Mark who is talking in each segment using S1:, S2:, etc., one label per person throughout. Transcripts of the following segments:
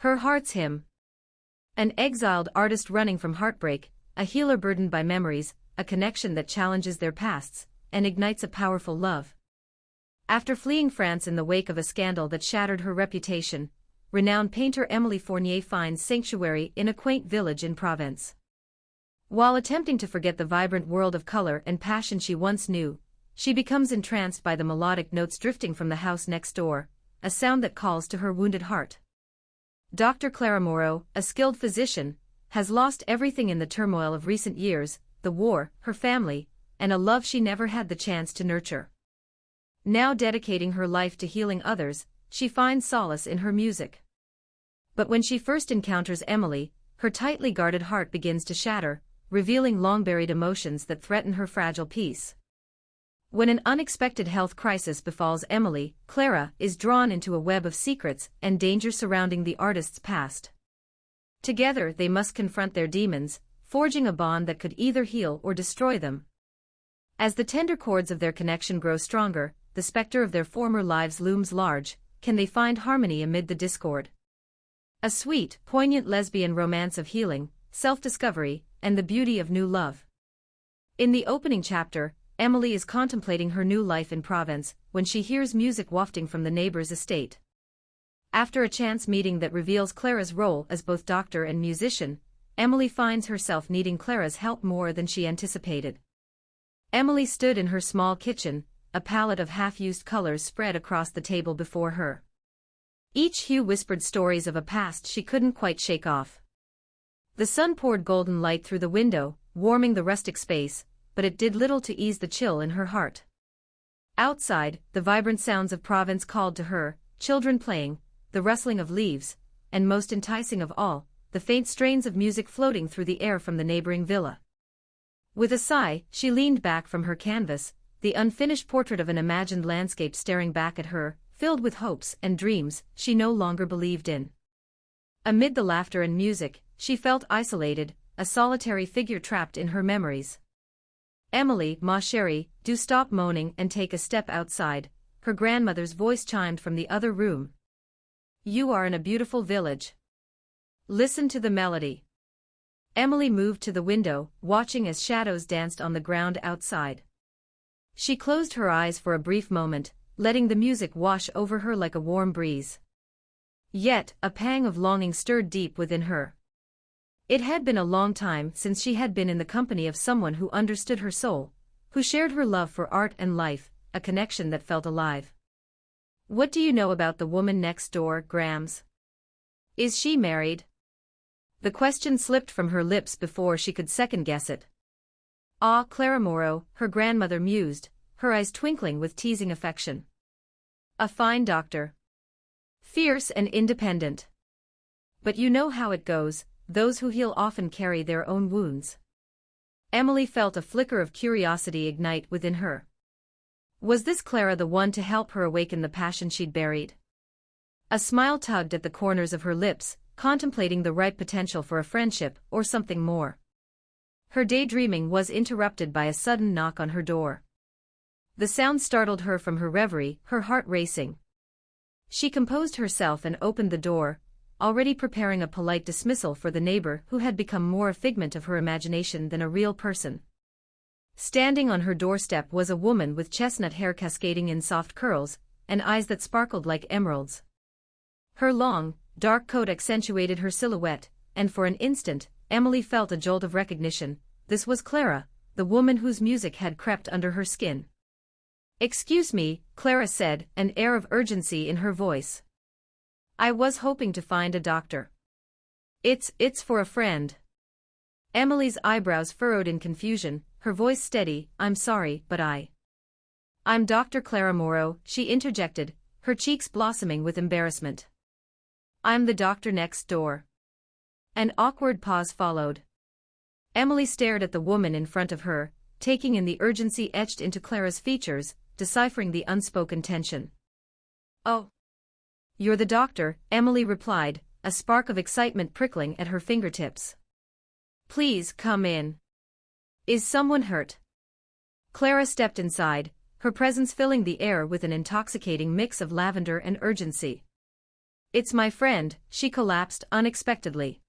S1: Her heart's him. An exiled artist running from heartbreak, a healer burdened by memories, a connection that challenges their pasts, and ignites a powerful love. After fleeing France in the wake of a scandal that shattered her reputation, renowned painter Émilie Fournier finds sanctuary in a quaint village in Provence. While attempting to forget the vibrant world of color and passion she once knew, she becomes entranced by the melodic notes drifting from the house next door, a sound that calls to her wounded heart. Dr. Clara Moreau, a skilled physician, has lost everything in the turmoil of recent years, the war, her family, and a love she never had the chance to nurture. Now dedicating her life to healing others, she finds solace in her music. But when she first encounters Émilie, her tightly guarded heart begins to shatter, revealing long-buried emotions that threaten her fragile peace. When an unexpected health crisis befalls Émilie, Clara is drawn into a web of secrets and danger surrounding the artist's past. Together they must confront their demons, forging a bond that could either heal or destroy them. As the tender chords of their connection grow stronger, the specter of their former lives looms large. Can they find harmony amid the discord? A sweet, poignant lesbian romance of healing, self-discovery, and the beauty of new love. In the opening chapter, Émilie is contemplating her new life in Provence when she hears music wafting from the neighbor's estate. After a chance meeting that reveals Clara's role as both doctor and musician, Émilie finds herself needing Clara's help more than she anticipated. Émilie stood in her small kitchen, a palette of half-used colors spread across the table before her. Each hue whispered stories of a past she couldn't quite shake off. The sun poured golden light through the window, warming the rustic space, but it did little to ease the chill in her heart. Outside, the vibrant sounds of Provence called to her, children playing, the rustling of leaves, and most enticing of all, the faint strains of music floating through the air from the neighboring villa. With a sigh, she leaned back from her canvas, the unfinished portrait of an imagined landscape staring back at her, filled with hopes and dreams she no longer believed in. Amid the laughter and music, she felt isolated, a solitary figure trapped in her memories. "Émilie, ma chérie, do stop moaning and take a step outside," her grandmother's voice chimed from the other room. "You are in a beautiful village. Listen to the melody." Émilie moved to the window, watching as shadows danced on the ground outside. She closed her eyes for a brief moment, letting the music wash over her like a warm breeze. Yet, a pang of longing stirred deep within her. It had been a long time since she had been in the company of someone who understood her soul, who shared her love for art and life, a connection that felt alive. "What do you know about the woman next door, Grams? Is she married?" The question slipped from her lips before she could second-guess it. "Ah, Clara Moreau," her grandmother mused, her eyes twinkling with teasing affection. "A fine doctor. Fierce and independent. But you know how it goes, those who heal often carry their own wounds." Émilie felt a flicker of curiosity ignite within her. Was this Clara the one to help her awaken the passion she'd buried? A smile tugged at the corners of her lips, contemplating the ripe potential for a friendship or something more. Her daydreaming was interrupted by a sudden knock on her door. The sound startled her from her reverie, her heart racing. She composed herself and opened the door, already preparing a polite dismissal for the neighbor who had become more a figment of her imagination than a real person. Standing on her doorstep was a woman with chestnut hair cascading in soft curls, and eyes that sparkled like emeralds. Her long, dark coat accentuated her silhouette, and for an instant, Émilie felt a jolt of recognition. This was Clara, the woman whose music had crept under her skin. "Excuse me," Clara said, an air of urgency in her voice. "I was hoping to find a doctor." It's for a friend." Émilie's eyebrows furrowed in confusion, her voice steady. "I'm sorry, but I'm Dr. Clara Moreau," she interjected, her cheeks blossoming with embarrassment. "I'm the doctor next door." An awkward pause followed. Émilie stared at the woman in front of her, taking in the urgency etched into Clara's features, deciphering the unspoken tension. "Oh. You're the doctor," Émilie replied, a spark of excitement prickling at her fingertips. "Please come in. Is someone hurt?" Clara stepped inside, her presence filling the air with an intoxicating mix of lavender and urgency. It's my friend, she collapsed unexpectedly.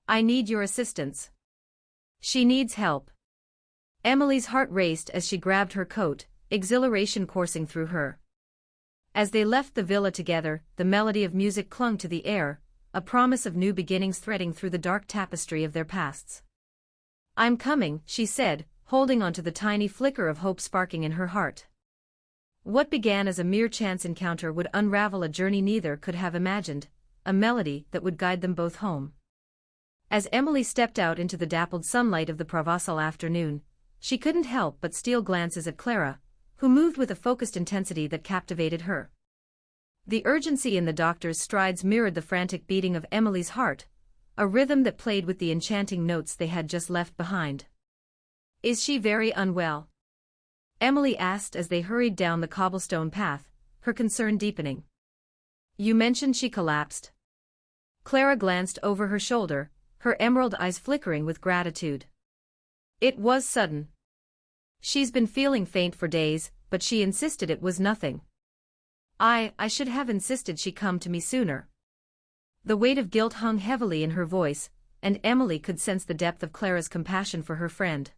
S1: I need your assistance. She needs help. Emily's heart raced as she grabbed her coat, exhilaration coursing through her. As they left the villa together, the melody of music clung to the air, a promise of new beginnings threading through the dark tapestry of their pasts. I'm coming, she said, holding onto the tiny flicker of hope sparking in her heart. What began as a mere chance encounter would unravel a journey neither could have imagined, a melody that would guide them both home. As Emily stepped out into the dappled sunlight of the Provençal afternoon, she couldn't help but steal glances at Clara, who moved with a focused intensity that captivated her. The urgency in the doctor's strides mirrored the frantic beating of Emily's heart, a rhythm that played with the enchanting notes they had just left behind. Is she very unwell? Emily asked as they hurried down the cobblestone path, her concern deepening. You mentioned she collapsed. Clara glanced over her shoulder, her emerald eyes flickering with gratitude. It was sudden. She's been feeling faint for days, but she insisted it was nothing. I should have insisted she come to me sooner. The weight of guilt hung heavily in her voice, and Emily could sense the depth of Clara's compassion for her friend.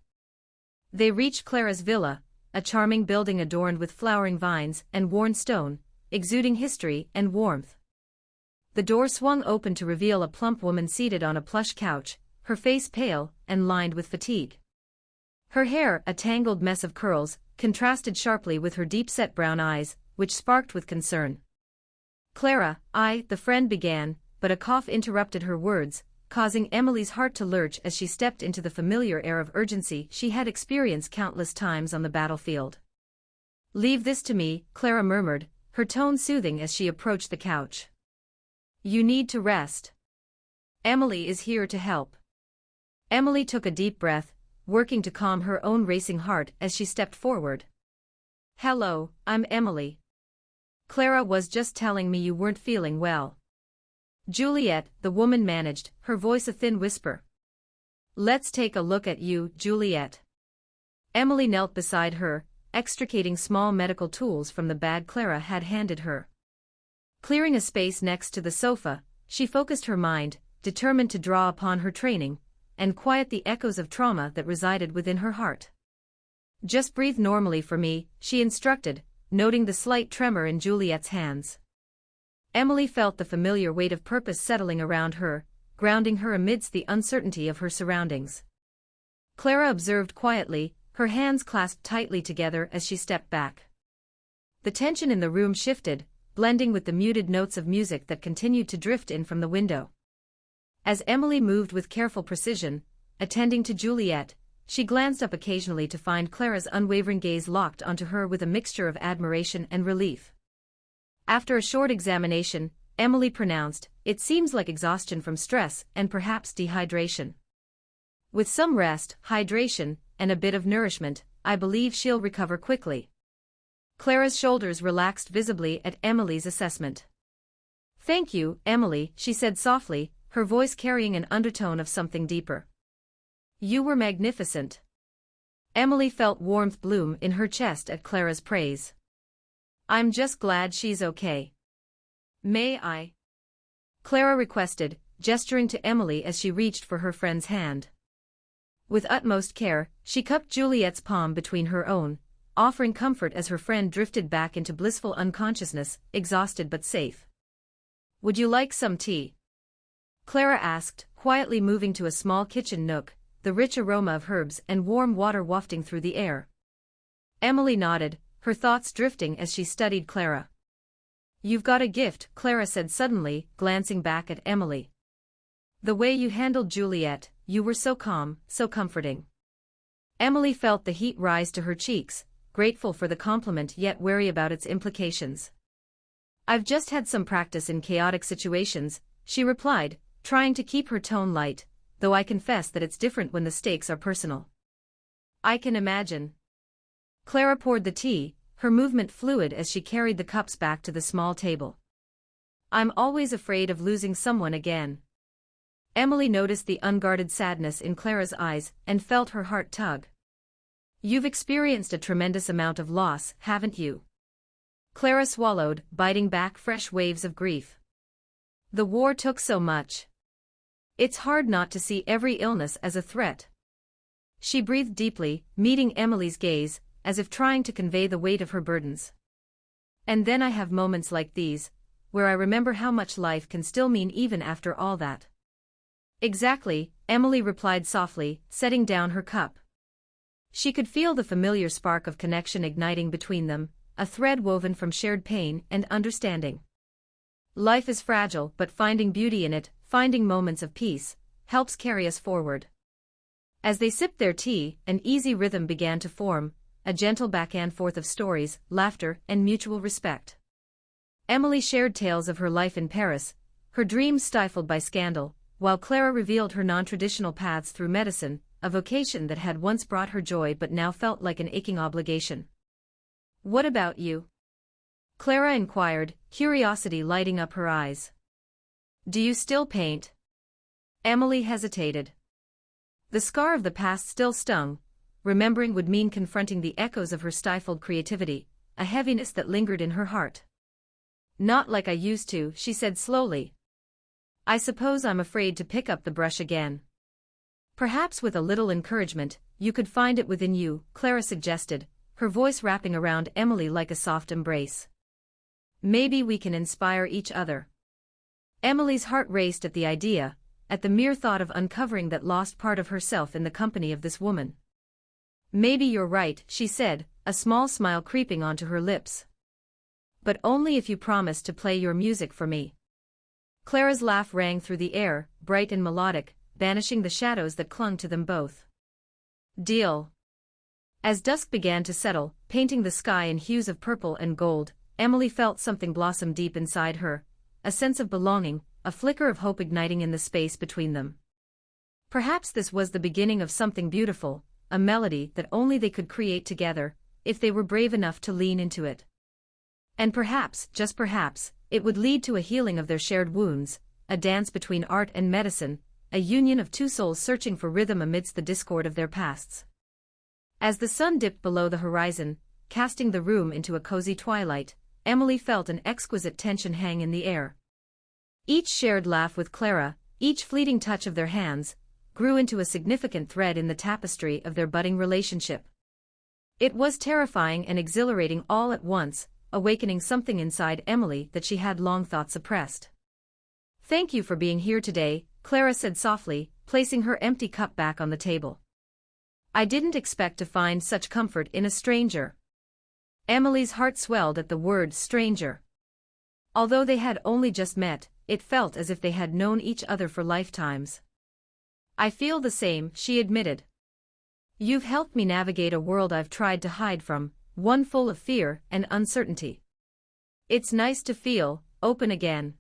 S1: They reached Clara's villa, a charming building adorned with flowering vines and worn stone, exuding history and warmth. The door swung open to reveal a plump woman seated on a plush couch, her face pale and lined with fatigue. Her hair, a tangled mess of curls, contrasted sharply with her deep-set brown eyes, which sparked with concern. Clara, the friend began, but a cough interrupted her words, causing Emily's heart to lurch as she stepped into the familiar air of urgency she had experienced countless times on the battlefield. Leave this to me, Clara murmured, her tone soothing as she approached the couch. You need to rest. Emily is here to help. Emily took a deep breath, working to calm her own racing heart as she stepped forward. Hello, I'm Emily. Clara was just telling me you weren't feeling well. Juliet, the woman managed, her voice a thin whisper. Let's take a look at you, Juliet. Emily knelt beside her, extricating small medical tools from the bag Clara had handed her. Clearing a space next to the sofa, she focused her mind, determined to draw upon her training, and quiet the echoes of trauma that resided within her heart. Just breathe normally for me, she instructed, noting the slight tremor in Juliet's hands. Emily felt the familiar weight of purpose settling around her, grounding her amidst the uncertainty of her surroundings. Clara observed quietly, her hands clasped tightly together as she stepped back. The tension in the room shifted, blending with the muted notes of music that continued to drift in from the window. As Emily moved with careful precision, attending to Juliet, she glanced up occasionally to find Clara's unwavering gaze locked onto her with a mixture of admiration and relief. After a short examination, Emily pronounced, "It seems like exhaustion from stress and perhaps dehydration. With some rest, hydration, and a bit of nourishment, I believe she'll recover quickly." Clara's shoulders relaxed visibly at Emily's assessment. "Thank you, Emily," she said softly, her voice carrying an undertone of something deeper. "You were magnificent." Emily felt warmth bloom in her chest at Clara's praise. "I'm just glad she's okay. May I?" Clara requested, gesturing to Emily as she reached for her friend's hand. With utmost care, she cupped Juliet's palm between her own, offering comfort as her friend drifted back into blissful unconsciousness, exhausted but safe. "Would you like some tea?" Clara asked, quietly moving to a small kitchen nook, the rich aroma of herbs and warm water wafting through the air. Emily nodded, her thoughts drifting as she studied Clara. "You've got a gift," Clara said suddenly, glancing back at Emily. "The way you handled Juliet, you were so calm, so comforting." Emily felt the heat rise to her cheeks, grateful for the compliment yet wary about its implications. "I've just had some practice in chaotic situations," she replied, trying to keep her tone light, though I confess that it's different when the stakes are personal. "I can imagine." Clara poured the tea, her movement fluid as she carried the cups back to the small table. "I'm always afraid of losing someone again." Emily noticed the unguarded sadness in Clara's eyes and felt her heart tug. "You've experienced a tremendous amount of loss, haven't you?" Clara swallowed, biting back fresh waves of grief. The war took so much. It's hard not to see every illness as a threat. She breathed deeply, meeting Emily's gaze, as if trying to convey the weight of her burdens. And then I have moments like these, where I remember how much life can still mean even after all that. Exactly, Emily replied softly, setting down her cup. She could feel the familiar spark of connection igniting between them, a thread woven from shared pain and understanding. Life is fragile, but finding beauty in it, finding moments of peace, helps carry us forward. As they sipped their tea, an easy rhythm began to form, a gentle back and forth of stories, laughter, and mutual respect. Emily shared tales of her life in Paris, her dreams stifled by scandal, while Clara revealed her non-traditional paths through medicine, a vocation that had once brought her joy but now felt like an aching obligation. "What about you?" Clara inquired, curiosity lighting up her eyes. "Do you still paint?" Emily hesitated. The scar of the past still stung. Remembering would mean confronting the echoes of her stifled creativity, a heaviness that lingered in her heart. "Not like I used to," she said slowly. "I suppose I'm afraid to pick up the brush again." "Perhaps with a little encouragement, you could find it within you," Clara suggested, her voice wrapping around Emily like a soft embrace. "Maybe we can inspire each other." Emily's heart raced at the idea, at the mere thought of uncovering that lost part of herself in the company of this woman. "Maybe you're right," she said, a small smile creeping onto her lips. "But only if you promise to play your music for me." Clara's laugh rang through the air, bright and melodic, banishing the shadows that clung to them both. "Deal." As dusk began to settle, painting the sky in hues of purple and gold, Emily felt something blossom deep inside her, a sense of belonging, a flicker of hope igniting in the space between them. Perhaps this was the beginning of something beautiful, a melody that only they could create together, if they were brave enough to lean into it. And perhaps, just perhaps, it would lead to a healing of their shared wounds, a dance between art and medicine, a union of two souls searching for rhythm amidst the discord of their pasts. As the sun dipped below the horizon, casting the room into a cozy twilight, Emily felt an exquisite tension hang in the air. Each shared laugh with Clara, each fleeting touch of their hands, grew into a significant thread in the tapestry of their budding relationship. It was terrifying and exhilarating all at once, awakening something inside Emily that she had long thought suppressed. "Thank you for being here today," Clara said softly, placing her empty cup back on the table. "I didn't expect to find such comfort in a stranger." Emily's heart swelled at the word stranger. Although they had only just met, it felt as if they had known each other for lifetimes. "I feel the same," she admitted. "You've helped me navigate a world I've tried to hide from, one full of fear and uncertainty. It's nice to feel open again."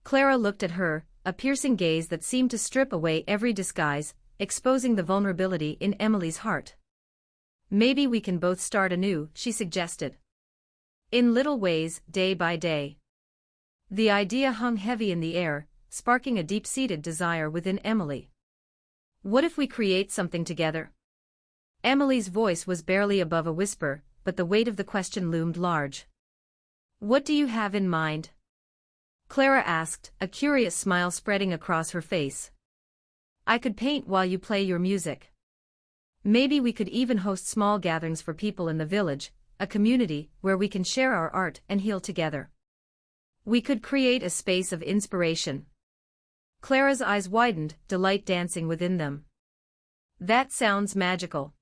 S1: Clara looked at her, a piercing gaze that seemed to strip away every disguise, exposing the vulnerability in Emily's heart. "Maybe we can both start anew," she suggested. "In little ways, day by day." The idea hung heavy in the air, sparking a deep-seated desire within Emily. "What if we create something together?" Emily's voice was barely above a whisper, but the weight of the question loomed large. "What do you have in mind?" Clara asked, a curious smile spreading across her face. "I could paint while you play your music. Maybe we could even host small gatherings for people in the village, a community where we can share our art and heal together. We could create a space of inspiration." Clara's eyes widened, delight dancing within them. "That sounds magical.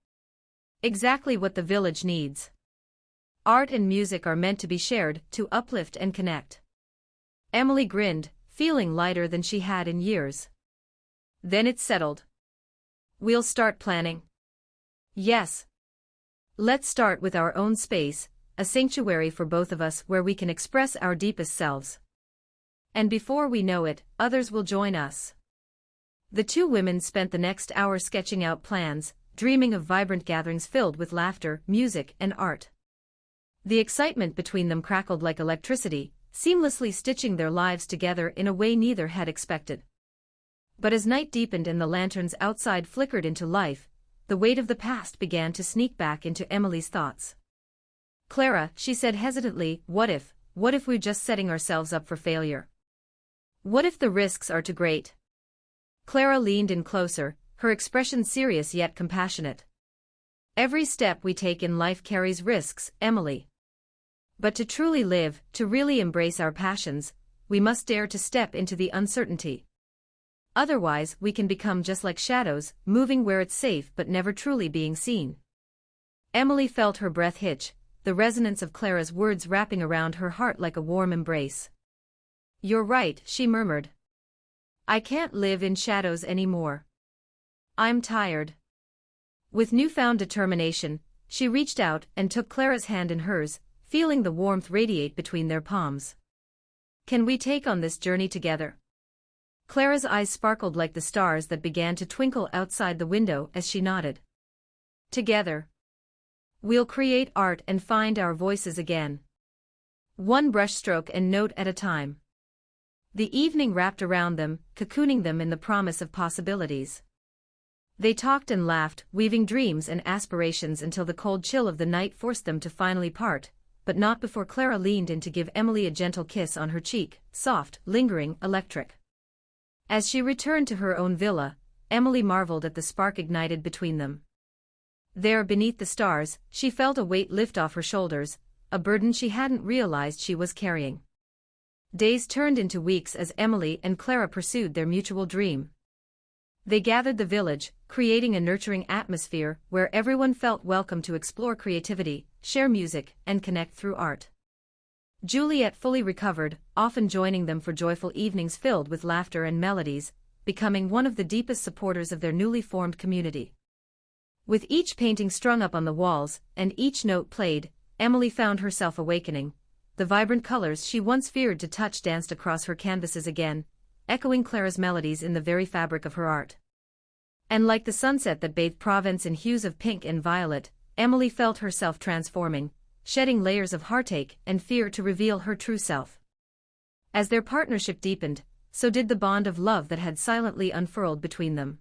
S1: Exactly what the village needs. Art and music are meant to be shared, to uplift and connect." Emily grinned, feeling lighter than she had in years. "Then it's settled. We'll start planning." "Yes. Let's start with our own space, a sanctuary for both of us where we can express our deepest selves. And before we know it, others will join us." The two women spent the next hour sketching out plans, dreaming of vibrant gatherings filled with laughter, music, and art. The excitement between them crackled like electricity, seamlessly stitching their lives together in a way neither had expected. But as night deepened and the lanterns outside flickered into life, the weight of the past began to sneak back into Emily's thoughts. "Clara," she said hesitantly, what if we're just setting ourselves up for failure? What if the risks are too great? Clara leaned in closer, her expression serious yet compassionate. Every step we take in life carries risks, Emily. But to truly live, to really embrace our passions, we must dare to step into the uncertainty. Otherwise, we can become just like shadows, moving where it's safe but never truly being seen. Emily felt her breath hitch, the resonance of Clara's words wrapping around her heart like a warm embrace. "You're right," she murmured. "I can't live in shadows anymore. I'm tired." With newfound determination, she reached out and took Clara's hand in hers, feeling the warmth radiate between their palms. "Can we take on this journey together?" Clara's eyes sparkled like the stars that began to twinkle outside the window as she nodded. "Together. We'll create art and find our voices again. One brushstroke and note at a time." The evening wrapped around them, cocooning them in the promise of possibilities. They talked and laughed, weaving dreams and aspirations until the cold chill of the night forced them to finally part, but not before Clara leaned in to give Emily a gentle kiss on her cheek, soft, lingering, electric. As she returned to her own villa, Emily marveled at the spark ignited between them. There beneath the stars, she felt a weight lift off her shoulders, a burden she hadn't realized she was carrying. Days turned into weeks as Emily and Clara pursued their mutual dream. They gathered the village, creating a nurturing atmosphere where everyone felt welcome to explore creativity, share music, and connect through art. Juliet fully recovered, often joining them for joyful evenings filled with laughter and melodies, becoming one of the deepest supporters of their newly formed community. With each painting strung up on the walls, and each note played, Emily found herself awakening. The vibrant colors she once feared to touch danced across her canvases again, echoing Clara's melodies in the very fabric of her art. And like the sunset that bathed Provence in hues of pink and violet, Emily felt herself transforming, shedding layers of heartache and fear to reveal her true self. As their partnership deepened, so did the bond of love that had silently unfurled between them.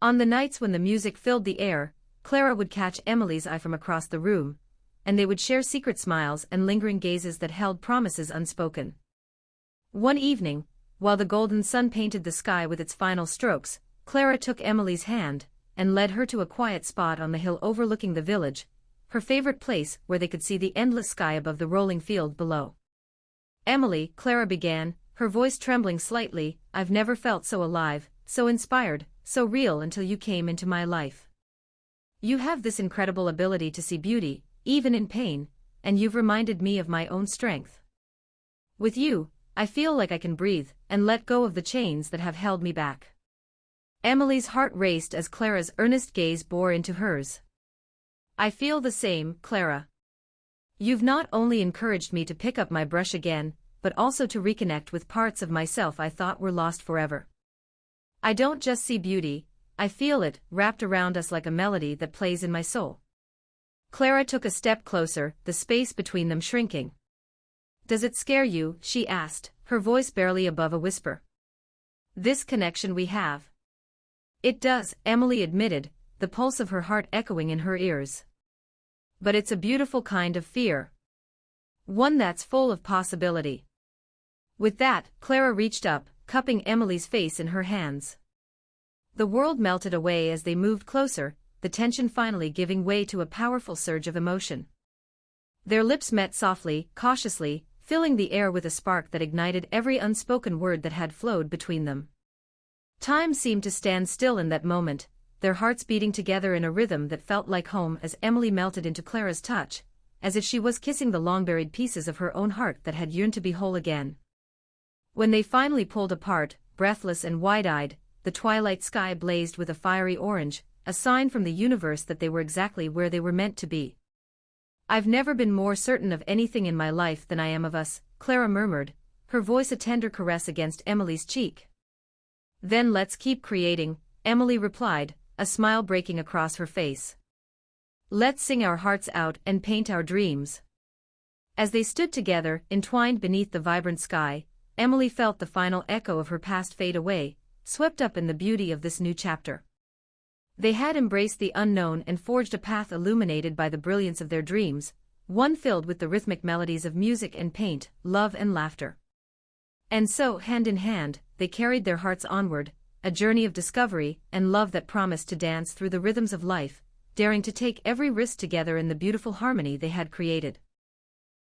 S1: On the nights when the music filled the air, Clara would catch Emily's eye from across the room, and they would share secret smiles and lingering gazes that held promises unspoken. One evening, while the golden sun painted the sky with its final strokes, Clara took Emily's hand and led her to a quiet spot on the hill overlooking the village, her favorite place where they could see the endless sky above the rolling field below. "Emily," Clara began, her voice trembling slightly, "I've never felt so alive, so inspired, so real until you came into my life. You have this incredible ability to see beauty, even in pain, and you've reminded me of my own strength. With you, I feel like I can breathe and let go of the chains that have held me back." Emily's heart raced as Clara's earnest gaze bore into hers. "I feel the same, Clara. You've not only encouraged me to pick up my brush again, but also to reconnect with parts of myself I thought were lost forever. I don't just see beauty, I feel it, wrapped around us like a melody that plays in my soul." Clara took a step closer, the space between them shrinking. "Does it scare you?" she asked, her voice barely above a whisper. "This connection we have." "It does," Emily admitted, the pulse of her heart echoing in her ears. "But it's a beautiful kind of fear. One that's full of possibility." With that, Clara reached up, cupping Emily's face in her hands. The world melted away as they moved closer, the tension finally giving way to a powerful surge of emotion. Their lips met softly, cautiously, filling the air with a spark that ignited every unspoken word that had flowed between them. Time seemed to stand still in that moment, their hearts beating together in a rhythm that felt like home as Emily melted into Clara's touch, as if she was kissing the long-buried pieces of her own heart that had yearned to be whole again. When they finally pulled apart, breathless and wide-eyed, the twilight sky blazed with a fiery orange, a sign from the universe that they were exactly where they were meant to be. "I've never been more certain of anything in my life than I am of us," Clara murmured, her voice a tender caress against Emily's cheek. "Then let's keep creating," Emily replied, a smile breaking across her face. "Let's sing our hearts out and paint our dreams." As they stood together, entwined beneath the vibrant sky, Emily felt the final echo of her past fade away, swept up in the beauty of this new chapter. They had embraced the unknown and forged a path illuminated by the brilliance of their dreams, one filled with the rhythmic melodies of music and paint, love and laughter. And so, hand in hand, they carried their hearts onward, a journey of discovery and love that promised to dance through the rhythms of life, daring to take every risk together in the beautiful harmony they had created.